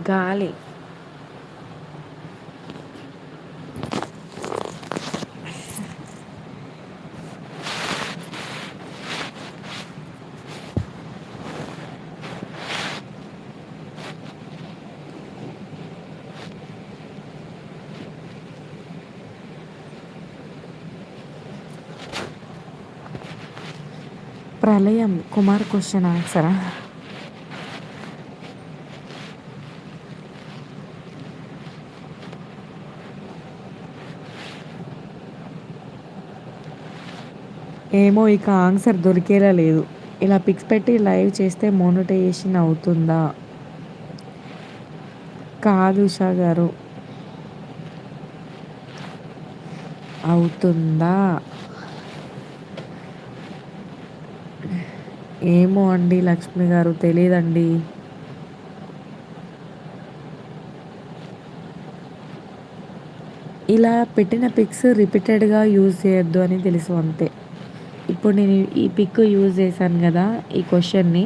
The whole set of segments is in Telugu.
గాలి. ప్రళయం. కుమార్ క్వశ్చన్ ఆన్సరా? ఏమో ఇక ఆన్సర్ దొరికేలా లేదు. ఇలా పిక్స్ పెట్టి లైవ్ చేస్తే మోనటైజేషన్ అవుతుందా? కాదు ఉషా గారు. అవుతుందా? ఏమో అండి లక్ష్మి గారు, తెలీదండి. ఇలా పెట్టిన పిక్స్ రిపీటెడ్గా యూజ్ చేయొద్దు అని తెలుసు అంతే. ఇప్పుడు నేను ఈ పిక్ యూజ్ చేశాను కదా ఈ క్వశ్చన్ని,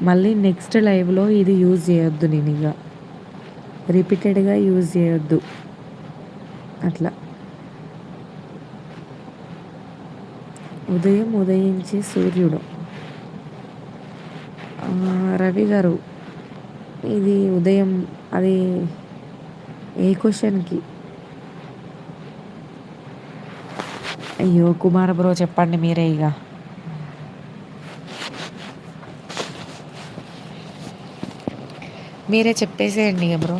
మళ్ళీ నెక్స్ట్ లైవ్లో ఇది యూజ్ చేయొద్దు. నేను ఇక రిపీటెడ్గా యూజ్ చేయొద్దు అట్లా. ఉదయం ఉదయించే సూర్యుడు. రవి గారు, ఇది ఉదయం అది ఏ క్వశ్చన్కి? అయ్యో కుమార్ బ్రో చెప్పండి మీరే ఇక. మీరే చెప్పేసేయండి ఇక బ్రో.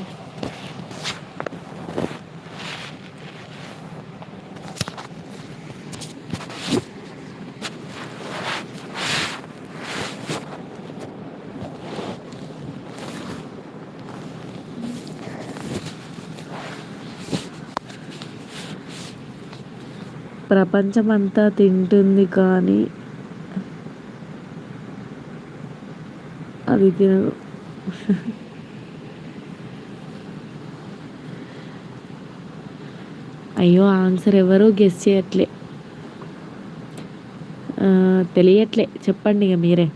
ప్రపంచమంతా తింటుంది కానీ అది తినదు. అయ్యో ఆన్సర్ ఎవరు గెస్ చేయట్లే, తెలియట్లే. చెప్పండి ఇక మీరే.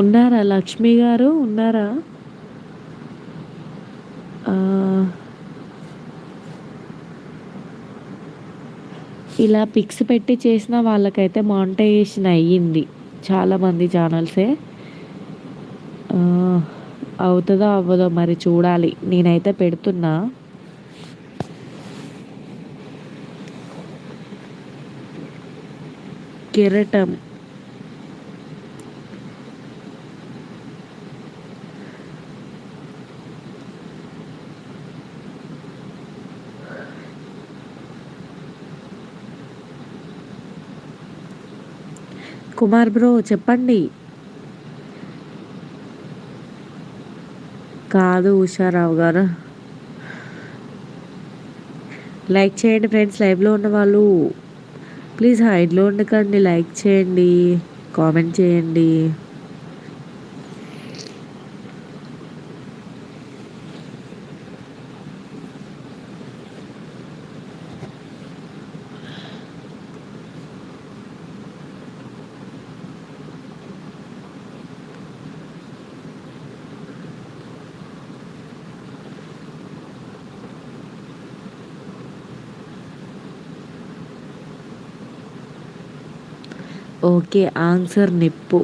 ఉన్నారా లక్ష్మి గారు? ఉన్నారా? ఇలా పిక్స్ పెట్టి చేసిన వాళ్ళకైతే మానిటైజేషన్ అయ్యింది చాలామంది ఛానల్సే. అవుతుందో అవ్వదో మరి చూడాలి. నేనైతే పెడుతున్నా. కిరీటం. కుమార్ బ్రో చెప్పండి. కాదు ఉషారావు గారు. లైక్ చేయండి ఫ్రెండ్స్. లైవ్లో ఉన్న వాళ్ళు ప్లీజ్ హైడ్లో ఉండకండి, లైక్ చేయండి, కామెంట్ చేయండి. ఓకే ఆన్సర్ నిప్పు.